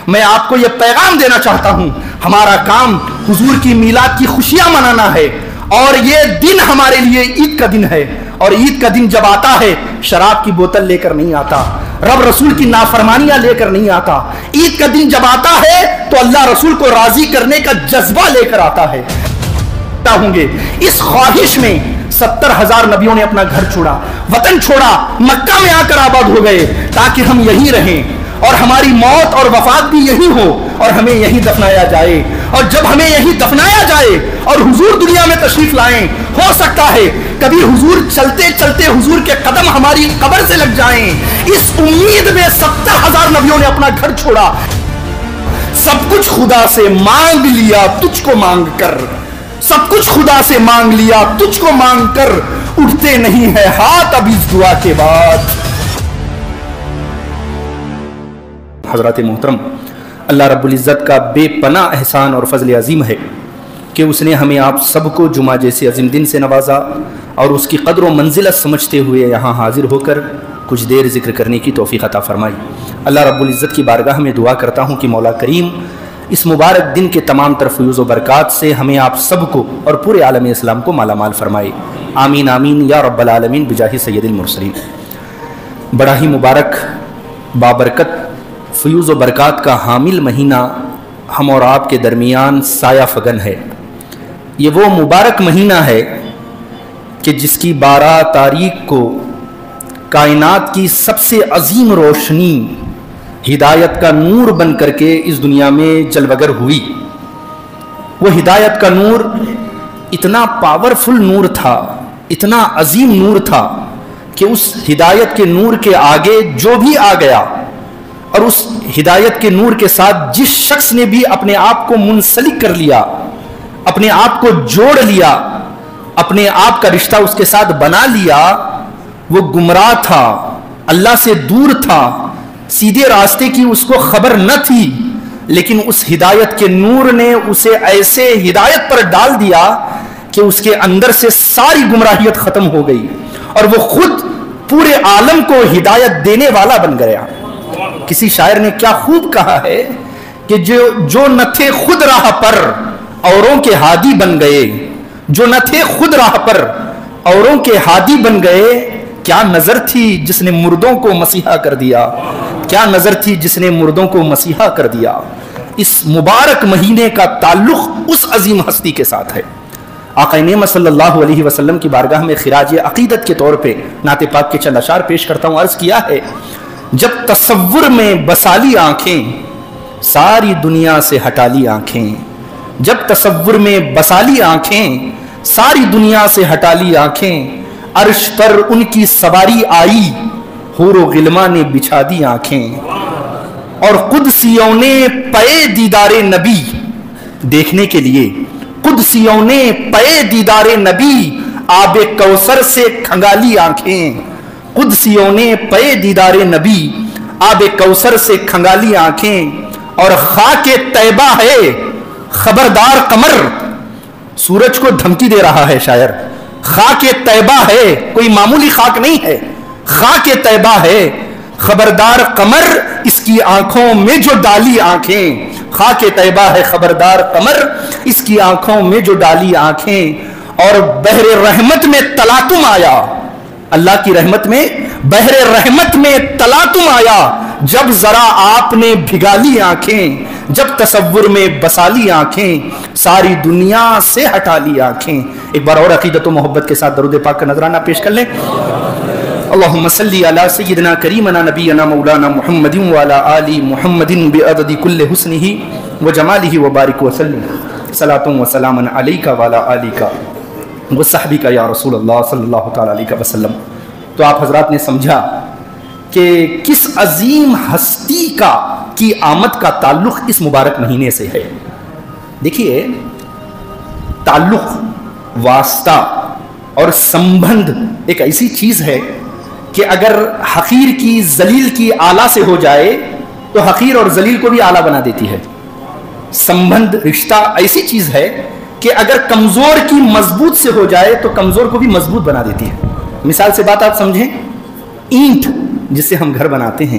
میں آپ کو یہ پیغام دینا چاہتا ہوں، ہمارا کام حضور کی میلاد کی خوشیاں منانا ہے، اور یہ دن ہمارے لیے عید کا دن ہے، اور عید کا دن جب آتا ہے شراب کی بوتل لے کر نہیں آتا، رب رسول کی نافرمانیاں لے کر نہیں آتا، عید کا دن جب آتا ہے تو اللہ رسول کو راضی کرنے کا جذبہ لے کر آتا ہے۔ ہوں گے اس خواہش میں 70,000 نبیوں نے اپنا گھر چھوڑا، وطن چھوڑا، مکہ میں آ کر آباد ہو گئے تاکہ ہم یہی رہیں، اور ہماری موت اور وفات بھی یہی ہو، اور ہمیں یہی دفنایا جائے۔ اور جب ہمیں یہی دفنایا جائے اور حضور دنیا میں تشریف لائیں، ہو سکتا ہے کبھی حضور چلتے چلتے حضور کے قدم ہماری قبر سے لگ جائیں، اس امید میں 70,000 نبیوں نے اپنا گھر چھوڑا۔ سب کچھ خدا سے مانگ لیا تجھ کو مانگ کر، سب کچھ خدا سے مانگ لیا تجھ کو مانگ کر، اٹھتے نہیں ہے ہاتھ اب اس دعا کے بعد۔ حضرات محترم، اللہ رب العزت کا بے پناہ احسان اور فضل عظیم ہے کہ اس نے ہمیں آپ سب کو جمعہ جیسے عظیم دن سے نوازا، اور اس کی قدر و منزلت سمجھتے ہوئے یہاں حاضر ہو کر کچھ دیر ذکر کرنے کی توفیق عطا فرمائی۔ اللہ رب العزت کی بارگاہ میں دعا کرتا ہوں کہ مولا کریم اس مبارک دن کے تمام تر فیوز و برکات سے ہمیں آپ سب کو اور پورے عالم اسلام کو مالا مال فرمائے، آمین آمین یا رب العالمین بجاہ سید المرسلین۔ بڑا ہی مبارک بابرکت فیوز و برکات کا حامل مہینہ ہم اور آپ کے درمیان سایہ فگن ہے۔ یہ وہ مبارک مہینہ ہے کہ جس کی 12 تاریخ کو کائنات کی سب سے عظیم روشنی ہدایت کا نور بن کر کے اس دنیا میں جلوگر ہوئی۔ وہ ہدایت کا نور اتنا پاورفل نور تھا، اتنا عظیم نور تھا کہ اس ہدایت کے نور کے آگے جو بھی آ گیا، اور اس ہدایت کے نور کے ساتھ جس شخص نے بھی اپنے آپ کو منسلک کر لیا، اپنے آپ کو جوڑ لیا، اپنے آپ کا رشتہ اس کے ساتھ بنا لیا، وہ گمراہ تھا، اللہ سے دور تھا، سیدھے راستے کی اس کو خبر نہ تھی، لیکن اس ہدایت کے نور نے اسے ایسے ہدایت پر ڈال دیا کہ اس کے اندر سے ساری گمراہیت ختم ہو گئی، اور وہ خود پورے عالم کو ہدایت دینے والا بن گیا۔ کسی شاعر نے کیا خوب کہا ہے کہ جو نہ تھے خود راہ پر اوروں کے ہادی بن گئے، جو نہ تھے خود راہ پر اوروں کے ہادی بن گئے، کیا نظر تھی جس نے مردوں کو مسیحا کر دیا، کیا نظر تھی جس نے مردوں کو مسیحا کر دیا۔ اس مبارک مہینے کا تعلق اس عظیم ہستی کے ساتھ ہے۔ آقا نعمت صلی اللہ علیہ وسلم کی بارگاہ میں خراج عقیدت کے طور پہ نعت پاک کے چند اشعار پیش کرتا ہوں۔ عرض کیا ہے، جب تصور میں بسالی آنکھیں ساری دنیا سے ہٹا لی آنکھیں، جب تصور میں بسالی آنکھیں ساری دنیا سے ہٹا لی آنکھیں، عرش پر ان کی سواری آئی حور و غلمان نے بچھا دی آنکھیں، اور قدسیوں نے پے دیدار نبی دیکھنے کے لیے، قدسیوں نے پے دیدار نبی آب کوثر سے کھنگالی آنکھیں، قدسیوں نے پے دیدار نبی آب کوثر سے کھنگالی آنکھیں، اور خاک طیبہ ہے خبردار قمر، سورج کو دھمکی دے رہا ہے شاعر، خاک طیبہ ہے، کوئی معمولی خاک نہیں ہے، خاک طیبہ ہے خبردار قمر، اس کی آنکھوں میں جو ڈالی آنکھیں، خاک طیبہ ہے خبردار قمر، اس کی آنکھوں میں جو ڈالی آنکھیں، اور بحر رحمت میں تلاطم آیا، اللہ کی رحمت میں بحر رحمت میں تلاطم آیا، جب ذرا آپ نے بھگالی آنکھیں، جب تصور میں بسالی آنکھیں ساری دنیا سے ہٹا لی آنکھیں۔ ایک بار اور عقیدت و محبت کے ساتھ درود پاک کا نذرانہ پیش کر لیں۔ اللہم صلی علی سیدنا کریمنا نبینا مولانا محمد وعلی آل محمد بعدد کل حسنہ وجمالہ وبارک وسلم، صلاۃ و سلام علیک وعلی آلک وصحبک یا رسول اللہ صلی اللہ تعالی علیہ وسلم۔ تو آپ حضرات نے سمجھا کہ کس عظیم ہستی کی آمد کا تعلق اس مبارک مہینے سے ہے۔ دیکھیے، تعلق، واسطہ اور سمبندھ ایک ایسی چیز ہے کہ اگر حقیر کی ذلیل کی اعلیٰ سے ہو جائے تو حقیر اور ذلیل کو بھی اعلیٰ بنا دیتی ہے۔ سمبندھ، رشتہ ایسی چیز ہے کہ اگر کمزور کی مضبوط سے ہو جائے تو کمزور کو بھی مضبوط بنا دیتی ہے۔ مثال سے بات آپ سمجھیں، اینٹ جس سے ہم گھر بناتے ہیں،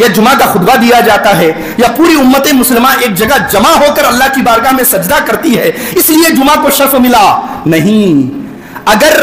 یا جمعہ کا خطبہ دیا جاتا ہے یا پوری امت مسلمہ ایک جگہ جمع ہو کر اللہ کی بارگاہ میں سجدہ کرتی ہے اس لیے جمعہ کو شرف ملا؟ نہیں. اگر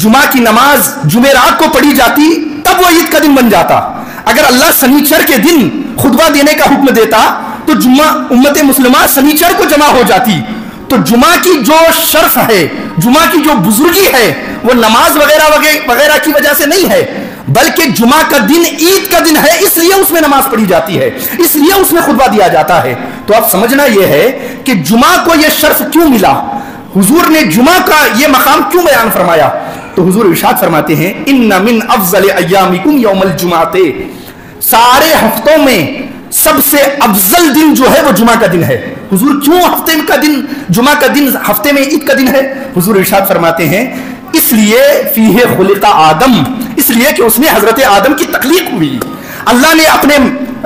جمعہ کی نماز جمعرات کو پڑھی جاتی تب وہ عید کا دن بن جاتا. اگر اللہ سنیچر کے دن خطبہ دینے کا حکم دیتا تو جمعہ امت مسلمہ سنیچر کو جمع ہو جاتی. تو جمعہ کی جو شرف ہے, جمعہ کی جو بزرگی ہے, وہ نماز وغیرہ کی وجہ سے نہیں ہے, بلکہ جمعہ کا دن عید کا دن ہے, اس لیے اس میں نماز پڑھی جاتی ہے, اس لیے اس میں خطبہ دیا جاتا ہے. تو اب سمجھنا یہ ہے کہ جمعہ کو یہ شرف کیوں ملا, حضور نے جمعہ کا یہ مقام کیوں بیان فرمایا. تو حضور ارشاد فرماتے ہیں ان من افضل ایامکم یوم الجمعہ, سارے ہفتوں میں سب سے افضل دن جو ہے وہ جمعہ کا دن ہے. حضور کیوں ہفتے کا دن, جمعہ کا دن ہفتے میں عید کا دن ہے؟ حضور ارشاد فرماتے ہیں اس لیے فیہ خلق آدم, اس لیے کہ اس میں حضرت آدم کی تخلیق ہوئی. اللہ نے اپنے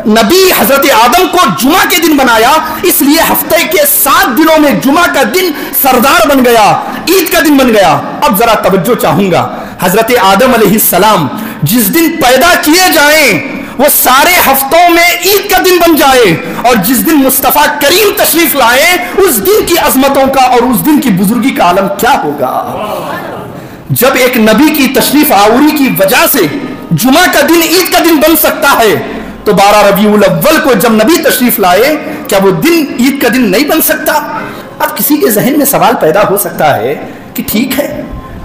نبی حضرت آدم کو جمعہ کے دن بنایا, اس لیے ہفتے کے 7 دنوں میں جمعہ کا دن سردار بن گیا, عید کا دن بن گیا. اب ذرا توجہ چاہوں گا, حضرت آدم علیہ السلام جس دن پیدا کیے جائیں وہ سارے ہفتوں میں عید کا دن بن جائے, اور جس دن مصطفیٰ کریم تشریف لائے اس دن کی عظمتوں کا اور اس دن کی بزرگی کا عالم کیا ہوگا. جب ایک نبی کی تشریف آوری کی وجہ سے جمعہ کا دن عید کا دن بن سکتا ہے تو 12 ربیع الاول کو جب نبی تشریف لائے کیا وہ دن عید کا دن نہیں بن سکتا؟ اب کسی کے ذہن میں سوال پیدا ہو سکتا ہے کہ ٹھیک ہے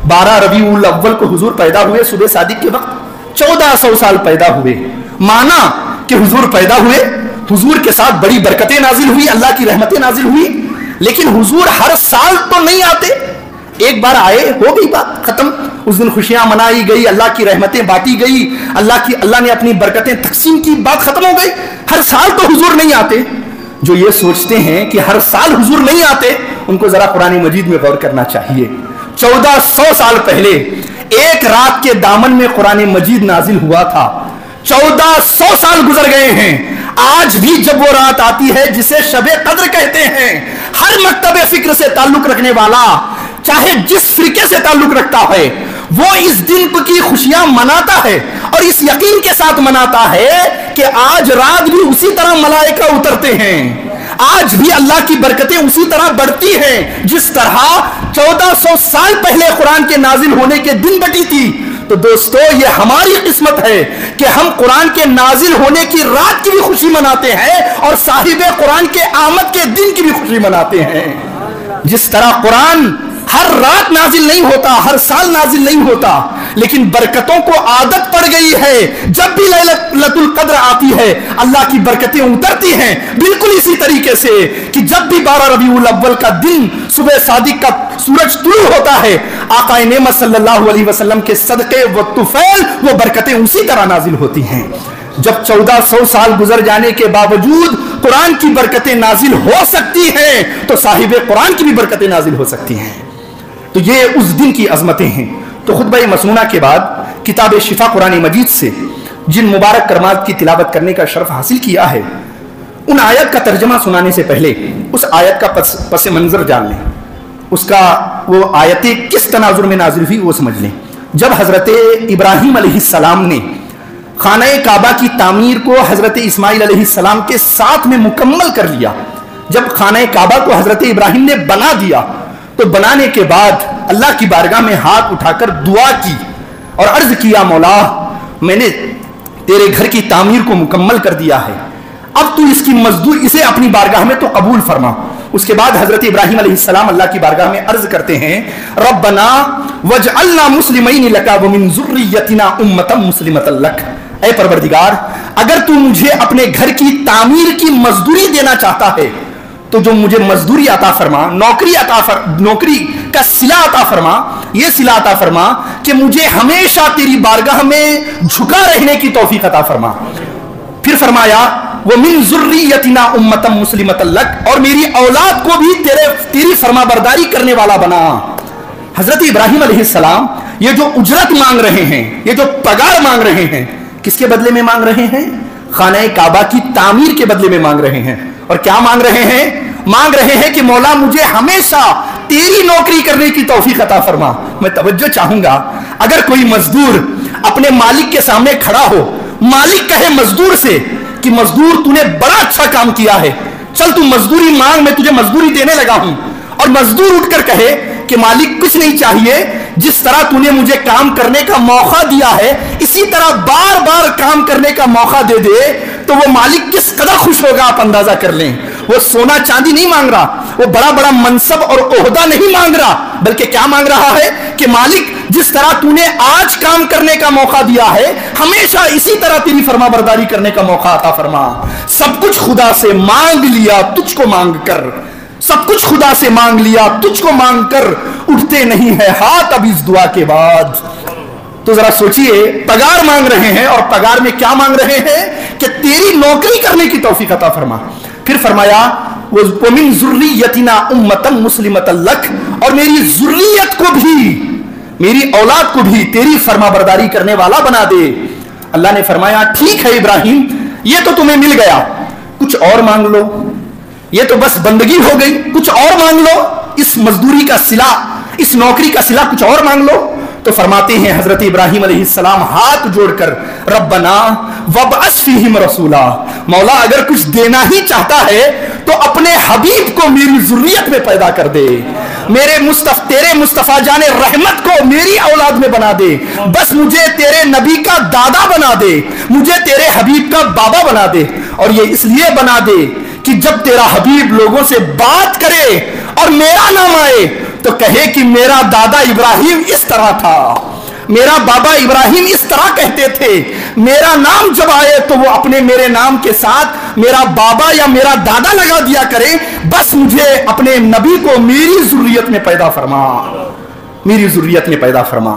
12 ربیع الاول کو حضور پیدا ہوئے, صبح صادق کے وقت 1400 سال پیدا ہوئے, مانا کہ حضور پیدا ہوئے, حضور کے ساتھ بڑی برکتیں نازل ہوئی, اللہ کی رحمتیں نازل ہوئی, لیکن حضور ہر سال تو نہیں آتے, ایک بار آئے ہو گئی بات ختم, اس دن خوشیاں منائی گئی, اللہ کی رحمتیں بانٹی گئی, اللہ نے اپنی برکتیں تقسیم کی, بات ختم ہو گئی. ہر سال تو حضور نہیں آتے. جو یہ سوچتے ہیں کہ ہر سال حضور نہیں آتے ان کو ذرا قرآن مجید میں غور کرنا چاہیے. 1400 سال پہلے ایک رات کے دامن میں قرآن مجید نازل ہوا تھا. 1400 سال گزر گئے ہیں, آج بھی جب وہ رات آتی ہے جسے شب قدر کہتے ہیں, ہر مکتب فکر سے تعلق رکھنے والا چاہے جس فرقے سے تعلق رکھتا ہے وہ اس دن کی خوشیاں مناتا ہے اور اس یقین کے ساتھ مناتا ہے کہ آج رات بھی اسی طرح ملائکہ اترتے ہیں, آج بھی اللہ کی برکتیں اسی طرح بڑھتی ہیں جس طرح 1400 سال پہلے قرآن کے نازل ہونے کے دن بٹی تھی. تو دوستو یہ ہماری قسمت ہے کہ ہم قرآن کے نازل ہونے کی رات کی بھی خوشی مناتے ہیں اور صاحب قرآن کے آمد کے دن کی بھی خوشی مناتے ہیں. جس طرح قرآن ہر رات نازل نہیں ہوتا, ہر سال نازل نہیں ہوتا, لیکن برکتوں کو عادت پڑ گئی ہے, جب بھی لیلۃ القدر آتی ہے اللہ کی برکتیں اترتی ہیں. بالکل اسی طریقے سے کہ جب بھی 12 ربیع الاول کا دن صبح صادق کا سورج طلوع ہوتا ہے آقا نعمت صلی اللہ علیہ وسلم کے صدقے و طفیل وہ برکتیں اسی طرح نازل ہوتی ہیں. جب 1400 سال گزر جانے کے باوجود قرآن کی برکتیں نازل ہو سکتی ہیں تو صاحب قرآن کی بھی برکتیں نازل ہو سکتی ہیں. تو یہ اس دن کی عظمتیں ہیں. تو خطبہ مسنونہ کے بعد کتاب شفا قرآن مجید سے جن مبارک کلمات کی تلاوت کرنے کا شرف حاصل کیا ہے ان آیت کا ترجمہ سنانے سے پہلے اس آیت کا پس منظر جان لیں, اس کا وہ آیتیں کس تناظر میں نازل ہوئی وہ سمجھ لیں. جب حضرت ابراہیم علیہ السلام نے خانہ کعبہ کی تعمیر کو حضرت اسماعیل علیہ السلام کے ساتھ میں مکمل کر لیا, جب خانہ کعبہ کو حضرت ابراہیم نے بنا دیا تو بنانے کے بعد اللہ کی بارگاہ میں ہاتھ اٹھا کر دعا کی اور عرض کیا مولا میں نے تیرے گھر کی تعمیر کو مکمل کر دیا ہے, اب تو اس کی مزدور اسے اپنی بارگاہ میں تو قبول فرما. اس کے بعد حضرت ابراہیم علیہ السلام اللہ کی بارگاہ میں عرض کرتے ہیں ربنا وجعلنا مسلمین لک ومن ذریتنا امۃ مسلمۃ لک, اے پروردگار اگر تو مجھے اپنے گھر کی تعمیر کی مزدوری دینا چاہتا ہے تو جو مجھے مزدوری عطا فرما, نوکری کا صلہ عطا فرما, یہ صلہ عطا فرما کہ مجھے ہمیشہ تیری بارگاہ میں جھکا رہنے کی توفیق عطا فرما. پھر فرمایا وَمِن ذُرِّيَّتِنَا أُمَّةً مُسْلِمَةً لَكَ, اور میری اولاد کو بھی تیری فرما برداری کرنے والا بنا. حضرت ابراہیم علیہ السلام یہ جو اجرت مانگ رہے ہیں, یہ جو پگار مانگ رہے ہیں, کس کے بدلے میں مانگ رہے ہیں؟ خانہ کعبہ کی تعمیر کے بدلے میں مانگ رہے ہیں. اور کیا مانگ رہے ہیں؟ مانگ رہے ہیں کہ مولا مجھے ہمیشہ تیری نوکری کرنے کی توفیق عطا فرما. میں توجہ چاہوں گا, اگر کوئی مزدور اپنے مالک کے سامنے کھڑا ہو, مالک کہے مزدور سے کہ مزدور تُو نے بڑا اچھا کام کیا ہے، چل تو مزدوری مانگ، میں تجھے مزدوری دینے لگا ہوں. اور مزدور اٹھ کر کہے کہ مالک کچھ نہیں چاہیے، جس طرح تو نے مجھے کام کرنے کا موقع دیا ہے اسی طرح بار بار کام کرنے کا موقع دے دے، تو وہ مالک کس قدر خوش ہوگا آپ اندازہ کر لیں. وہ سونا چاندی نہیں مانگ رہا، وہ بڑا بڑا منصب اور عہدہ نہیں مانگ رہا، بلکہ کیا مانگ رہا ہے کہ مالک جس طرح تو نے آج کام کرنے کا موقع دیا ہے ہمیشہ اسی طرح تیری فرما برداری کرنے کا موقع عطا فرما. سب کچھ خدا سے مانگ لیا تجھ کو مانگ کر، سب کچھ خدا سے مانگ لیا تجھ کو مانگ کر، اٹھتے نہیں ہے ہاتھ اب اس دعا کے بعد. تو ذرا سوچئے، پگار مانگ رہے ہیں اور پگار میں کیا مانگ رہے ہیں کہ تیری نوکری کرنے کی توفیق عطا فرما. پھر فرمایا وَمِن ذُرِّيَّتِنَا أُمَّةً مُسْلِمَةً لَكَ، اور میری ذریت کو بھی، میری اولاد کو بھی تیری فرما برداری کرنے والا بنا دے. اللہ نے فرمایا ٹھیک ہے ابراہیم، یہ تو تمہیں مل گیا، کچھ اور مانگ لو. یہ تو بس بندگی ہو گئی، کچھ اور مانگ لو، اس مزدوری کا صلہ، اس نوکری کا صلہ کچھ اور مانگ لو. تو فرماتے ہیں حضرت ابراہیم علیہ السلام ہاتھ جوڑ کر ربنا وابعث فیہم رسولا، مولا اگر کچھ دینا ہی چاہتا ہے تو اپنے حبیب کو میری ذریت میں پیدا کر دے، تیرے مصطفیٰ جان رحمت کو میری اولاد میں بنا دے، بس مجھے تیرے نبی کا دادا بنا دے، مجھے تیرے حبیب کا بابا بنا دے. اور یہ اس لیے بنا دے کہ جب تیرا حبیب لوگوں سے بات کرے اور میرا نام آئے تو کہے کہ میرا دادا ابراہیم اس طرح تھا، میرا بابا ابراہیم اس طرح کہتے تھے. میرا نام جب آئے تو وہ اپنے میرے نام کے ساتھ میرا بابا یا میرا دادا لگا دیا کرے، بس مجھے اپنے نبی کو میری ذریت میں پیدا فرما، میری ذریت میں پیدا فرما.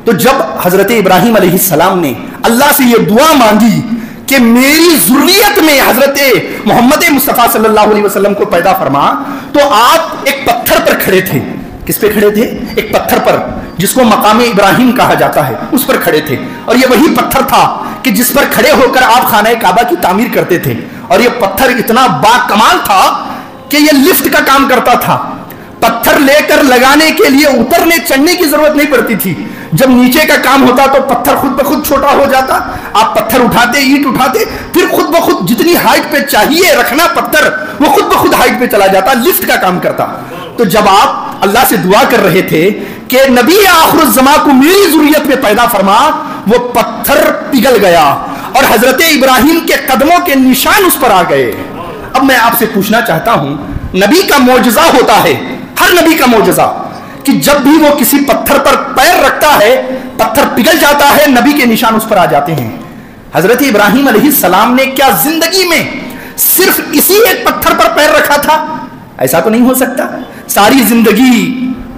تو جب حضرت ابراہیم علیہ السلام نے اللہ سے یہ دعا مانگی کہ میری ذریت میں حضرت محمد مصطفیٰ صلی اللہ علیہ وسلم کو پیدا فرما، تو آپ ایک پتھر پر کھڑے تھے. کس پہ کھڑے تھے؟ ایک پتھر پر جس کو مقام ابراہیم کہا جاتا ہے، اس پر کھڑے تھے. اور یہ وہی پتھر تھا کہ جس پر کھڑے ہو کر آپ خانہ کعبہ کی تعمیر کرتے تھے. اور یہ پتھر اتنا با کمال تھا کہ یہ لفٹ کا کام کرتا تھا. پتھر لے کر لگانے کے لیے اترنے چڑھنے کی ضرورت نہیں پڑتی تھی. جب نیچے کا کام ہوتا تو پتھر خود بخود چھوٹا ہو جاتا، آپ پتھر اٹھاتے، اینٹ اٹھاتے، پھر خود بخود جتنی ہائٹ پہ چاہیے رکھنا پتھر وہ خود بخود ہائٹ پہ چلا جاتا، لفٹ کا کام کرتا. تو جب آپ اللہ سے دعا کر رہے تھے کہ نبی آخر الزمان کو میری ذریت میں پیدا فرما، وہ پتھر پگھل گیا اور حضرت ابراہیم کے قدموں کے نشان اس پر آ گئے. اب میں آپ سے پوچھنا چاہتا ہوں، نبی کا معجزہ ہوتا ہے، ہر نبی کا معجزہ، کہ جب بھی وہ کسی پتھر پر پیر رکھتا ہے پتھر پگھل جاتا ہے، نبی کے نشان اس پر آ جاتے ہیں. حضرت ابراہیم علیہ السلام نے کیا زندگی میں صرف اسی ایک پتھر پر پیر رکھا تھا؟ ایسا تو نہیں ہو سکتا. ساری زندگی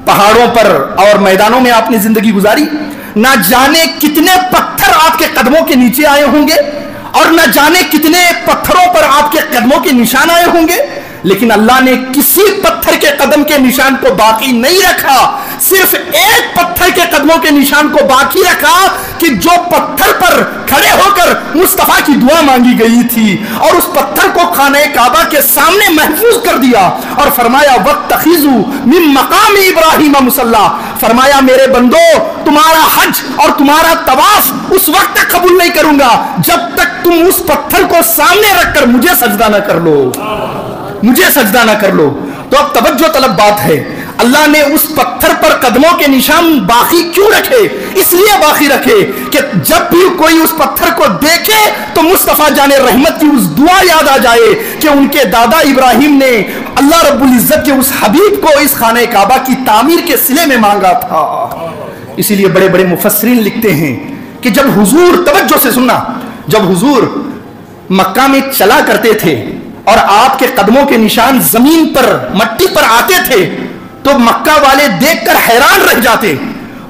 پہاڑوں پر اور میدانوں میں آپ نے زندگی گزاری، نہ جانے کتنے پتھر آپ کے قدموں کے نیچے آئے ہوں گے اور نہ جانے کتنے پتھروں پر آپ کے قدموں کے نشان آئے ہوں گے، لیکن اللہ نے کسی پتھر کے قدم کے نشان کو باقی نہیں رکھا، صرف ایک پتھر کے قدموں کے نشان کو باقی رکھا کہ جو پتھر پر کھڑے ہو کر مصطفیٰ کی دعا مانگی گئی تھی، اور اس پتھر کو خانہ کعبہ کے سامنے محفوظ کر دیا اور فرمایا وَاتَّخِذُوا مِن مَقَامِ ابراہیم مصلی، فرمایا میرے بندو تمہارا حج اور تمہارا طواف اس وقت تک قبول نہیں کروں گا جب تک تم اس پتھر کو سامنے رکھ کر مجھے سجدہ نہ کر لو، مجھے سجدہ نہ کر لو. تو اب توجہ طلب بات ہے، اللہ نے اس پتھر پر قدموں کے نشان باقی کیوں رکھے؟ اس لیے باقی رکھے کہ جب بھی کوئی اس پتھر کو دیکھے تو مصطفیٰ جان رحمت کی اس دعا یاد آ جائے کہ ان کے دادا ابراہیم نے اللہ رب العزت کے اس حبیب کو اس خانہ کعبہ کی تعمیر کے صلے میں مانگا تھا. اسی لیے بڑے بڑے مفسرین لکھتے ہیں کہ جب حضور، توجہ سے سننا، جب حضور مکہ میں چلا کرتے تھے اور آپ کے قدموں کے نشان زمین پر مٹی پر آتے تھے تو مکہ والے دیکھ کر حیران رہ جاتے.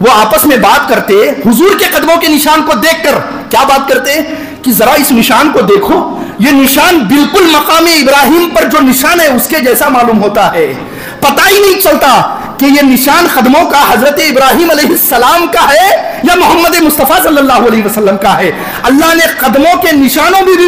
وہ آپس میں بات کرتے، حضور کے قدموں کے نشان کو دیکھ کر کیا بات کرتے کہ ذرا اس نشان کو دیکھو، یہ نشان بالکل مقام ابراہیم پر جو نشان ہے اس کے جیسا معلوم ہوتا ہے. پتہ ہی نہیں چلتا کہ یہ نشان قدموں کا حضرت ابراہیم علیہ السلام کا ہے یا محمد مصطفیٰ صلی اللہ علیہ وسلم کا ہے. اللہ نے قدموں کے نشانوں میں بھی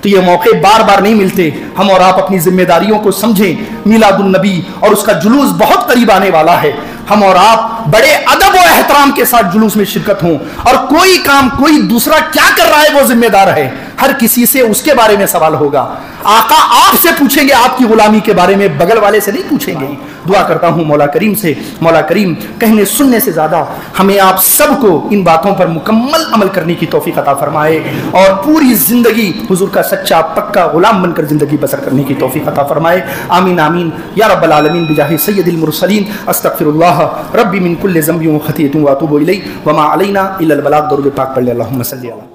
تو یہ موقع بار بار نہیں ملتے، ہم اور آپ اپنی ذمہ داریوں کو سمجھیں۔ میلاد النبی اور اس کا جلوس بہت قریب آنے والا ہے، ہم اور آپ بڑے ادب و احترام کے ساتھ جلوس میں شرکت ہوں، اور کوئی کام کوئی دوسرا کیا کر رہا ہے وہ ذمہ دار ہے، ہر کسی سے اس کے بارے میں سوال ہوگا۔ آقا آپ سے پوچھیں گے آپ کی غلامی کے بارے میں، بغل والے سے نہیں پوچھیں گے۔ دعا کرتا ہوں مولا کریم سے، مولا کریم کہنے سننے سے زیادہ ہمیں آپ سب کو ان باتوں پر مکمل عمل کرنے کی توفیق عطا فرمائے، اور پوری زندگی حضور کا سچا پکا غلام بن کر زندگی بسر کرنے کی توفیق عطا فرمائے۔ آمین آمین یا رب العالمین بجاہ سید المرسلین۔ استغفر اللہ ربی من کل ذنب و خطیئۃ و اتوب الیہ وما علینا الا البلاغ۔ درود پاک پڑھ لیں، اللہم صلی علی